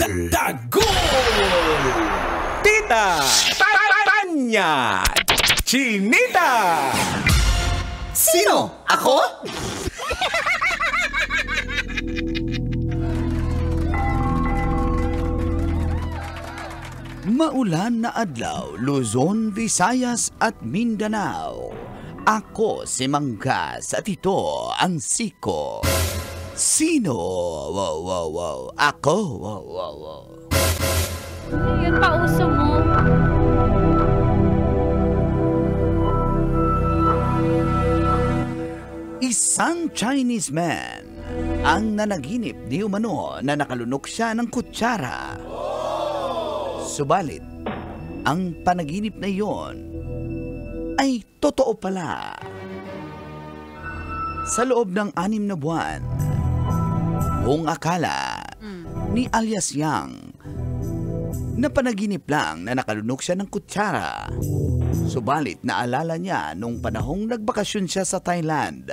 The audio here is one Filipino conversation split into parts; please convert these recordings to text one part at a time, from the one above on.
Tagol! Tita! Tanya! Chinita! Sino? Ako? Maulan na adlaw, Luzon, Visayas at Mindanao. Ako si Manggas at ito ang Siko. Sino? Wow, wow, wow. Ako? Wow, wow, wow. Yun pa uso mo. Isang Chinese man ang nanaginip di umano na nakalunok siya ng kutsara. Subalit, ang panaginip na iyon ay totoo pala. Sa loob ng 6 na buwan, buong akala ni alias Yang na panaginip lang na nakalunok siya ng kutsara. Subalit naalala niya nung panahong nagbakasyon siya sa Thailand.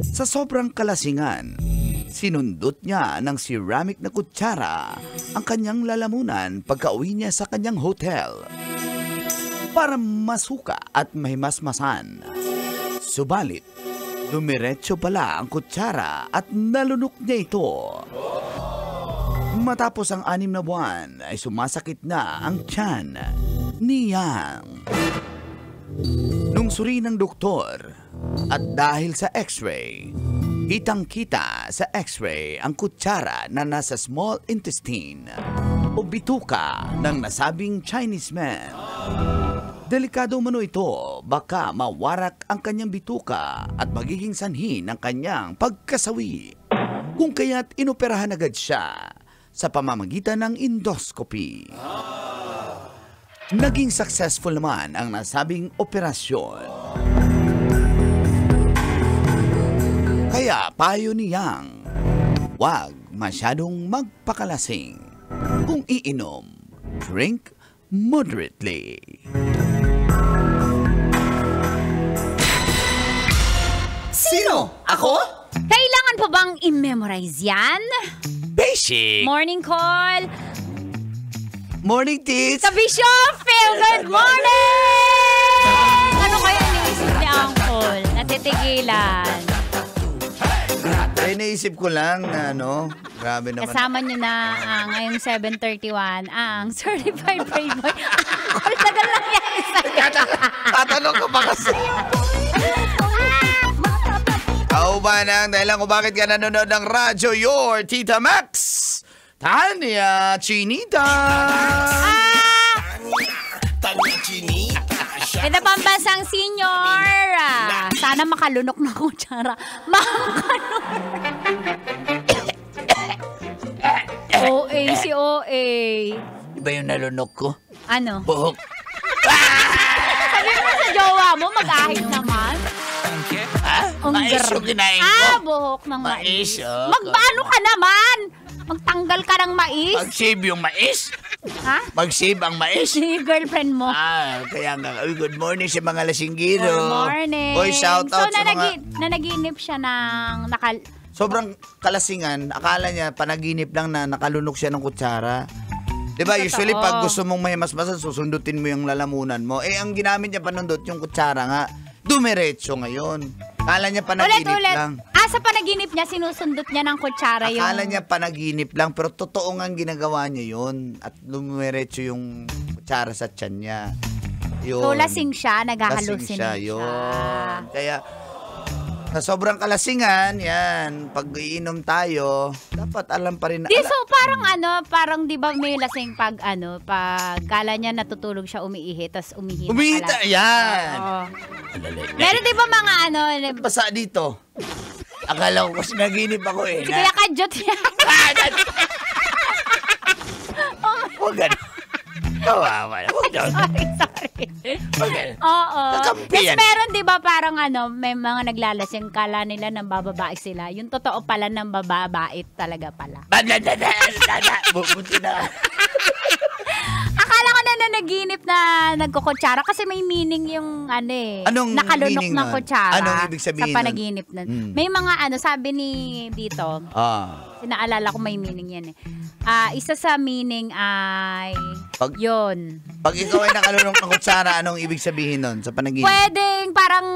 Sa sobrang kalasingan, sinundot niya ng ceramic na kutsara ang kanyang lalamunan pagka-uwi niya sa kanyang hotel para masuka at mahimasmasan. Subalit, dumiretso pala ang kutsara at nalunok niya ito. Matapos ang 6 na buwan ay sumasakit na ang tiyan ni Yang. Nung suri ng doktor at dahil sa x-ray, kitang-kita sa x-ray ang kutsara na nasa small intestine o bituka ng nasabing Chinese man. Delikado umano ito, baka mawarak ang kanyang bituka at magiging sanhi ng kanyang pagkasawi. Kung kaya't inoperahan agad siya sa pamamagitan ng endoscopy. Naging successful naman ang nasabing operasyon. Kaya payo ni Yang, huwag masyadong magpakalasing. Kung iinom, drink moderately. Sino? Ako? Kailangan pa bang i-memorize yan? Basic! Morning call. Morning, Tits! Sa Bishopville, good morning! Ano kaya iniisip ni Uncle? Natitigilan. Ay, naisip ko lang na grabe naman. Kasama nyo na ngayong 7:31 ang Certified Brave Boy. Uncle, tagal lang yan. Tatanong ko pa kasi. Kaubanang, dahil lang kung bakit ka nanonood ng radyo, your Tita Max, Tanya Chinita. Tanya Chinita. Ito pambansang senior. Sana makalunok na kutsara. OA si OA. Iba yung nalunok ko. Ano? Buhok. Sabi mo sa jowa mo, mag-ahit naman. Mais yung kinain ko. Buhok ng mais. Mais, oh. Magpaano ka naman? Magtanggal ka ng mais? Mag-save yung mais? Ha? Mag-save ang mais? Si girlfriend mo. Kaya nga. Good morning sa mga lasinggiro. Good morning. Boy, shout out sa mga... nanaginip siya ng Sobrang kalasingan. Akala niya, panaginip lang na nakalunok siya ng kutsara. Diba, usually pag gusto mong mahimasmasan, susundutin mo yung lalamunan mo. Ang ginamit niya panundot yung kutsara nga, dumiretso ngayon. Akala niya panaginip lang. Sa panaginip niya, sinusundot niya ng kutsara yung... Akala niya panaginip lang, pero totoo nga ginagawa niya yun. At dumiretso yung kutsara sa tiyan niya. Yun. So, lasing siya, nag-halusinate siya. Yun. Kaya, sa sobrang kalasingan, yan, pag iinom tayo, dapat alam pa rin. So parang di ba may lasing pag kala niya natutulog siya umiihi, tapos umihi. Umihita, yan. Oo. Meron di ba mga Basa dito. Akala ko kasi naginip ako eh. Kaya kadyot yan. Huwag ganun. Kawawa na. Huwag ganun. Sorry. Okay. Oo. Kakampi Tapos yan. meron di ba parang may mga naglalasing, kala nila nang bababae sila. Yung totoo pala nang bababait talaga pala. Buti na. Akala ko na panaginip na nagkukutsara kasi may meaning yung Anong nakalunok meaning ng nun? kutsara. Anong ibig sabihin sa panaginip nun? May mga sabi ni dito, sinaalala ko may meaning yan isa sa meaning ay yun. Pag ikaw ay nakalunok ng kutsara, anong ibig sabihin nun sa panaginip? Pwedeng parang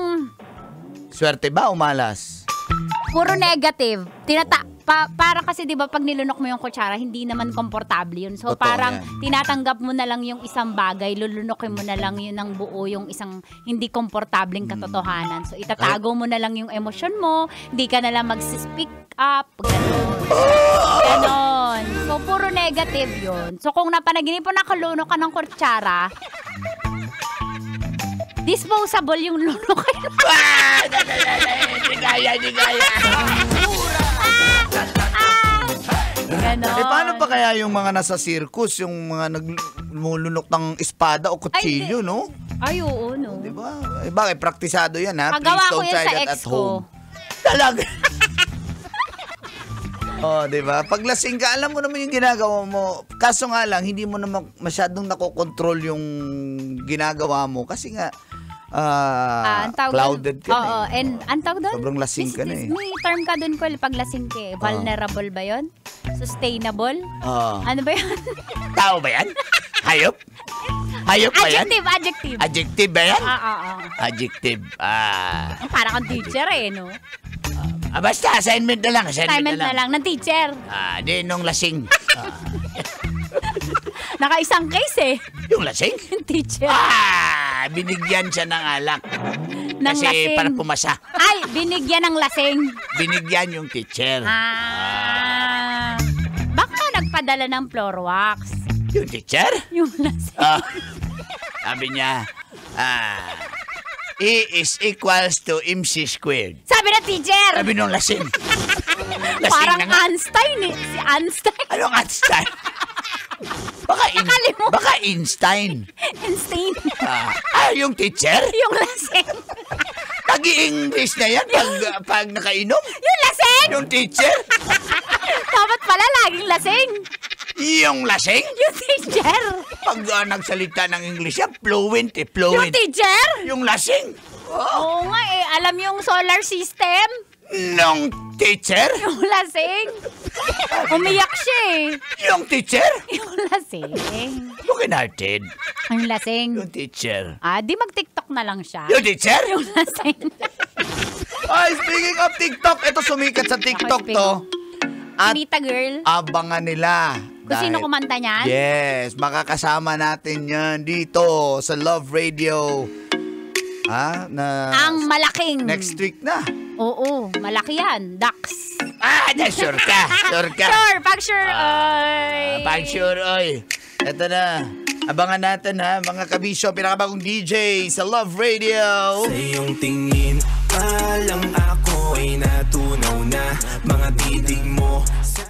Swerte ba o malas? puro negative. Parang kasi 'di ba pag nilunok mo yung kutsara, hindi naman komportable yun. So Totoo parang yan. tinatanggap mo na lang yung isang bagay, lulunukin mo na lang yun ng buo yung isang hindi komportableng katotohanan. So itatago mo na lang yung emosyon mo, hindi ka na lang mag-speak up, ganon. So puro negative yun. So kung napanaginip mo nakalunok ka ng kutsara, disposable yung lunukin. Di kaya. Ganon. Paano pa kaya yung mga nasa circus, yung mga naglulunok ng espada o kutsilyo, no? Ay, oo, no. Di ba? Bakit? Praktisado yan, ha? Pagawa Please ko don't yan try sa that ex at ko. home. Talaga. Di ba? Pag lasing ka, alam mo naman yung ginagawa mo. Kaso nga lang, hindi mo naman masyadong nakokontrol yung ginagawa mo. Kasi nga, clouded ka Oo, and ang tawag doon? Sobrang lasing ka na eh. May term ka doon, Kuel, pag lasing ka eh. Vulnerable ba yun? Sustainable? Ano ba yun? Tao ba yan? Hayop? Hayop ba yan? Adjective. Adjective ba yan? Oo. Adjective. Parang kang teacher eh, no? Basta, assignment na lang. Assignment na lang ng teacher. Di nung lasing. Naka-isang case eh. Yung lasing? Yung teacher. Binigyan siya ng alak. Ng Kasi lasing. para pumasa. Ay, binigyan ng lasing. Binigyan yung teacher. Baka nagpadala ng floor wax. Yung teacher? Yung lasing. Sabi niya, E is equals to MC squared. Sabi na teacher. Sabi nung lasing. Lasing Parang na nga. Einstein eh. Si Einstein. Anong Einstein? Baka Einstein. Einstein. Yung teacher? Yung lasing. Nag-i-English na yan pag nakainom? Yung lasing. Yung teacher? Dapat pala laging lasing. Yung lasing? Yung teacher. Pag nagsalita ng English yan, fluent eh, fluent. Yung teacher. Yung lasing? Oo nga eh. Alam yung solar system. Nung teacher? Yung lasing. Umiyak siya eh. Yung teacher? Yung lasing. Broken hearted. Yung lasing. Yung teacher. Di mag-TikTok na lang siya. Yung teacher? Yung lasing. Speaking of TikTok, ito sumikat sa TikTok to. At Chinita girl. abangan nila. Kung sino kumanta niyan? Yes, makakasama natin yan dito sa Love Radio. Ang malaking. Next week na. Oo, malaki yan. Dax. Sure ka. Sure ka. Sure, pag sure, oy. Pag sure, oy. Ito na. Abangan natin ha, mga kabisyo, pinakabagong DJ sa Love Radio. Sa iyong tingin, palang ako ay natunaw na. Mga titig mo sa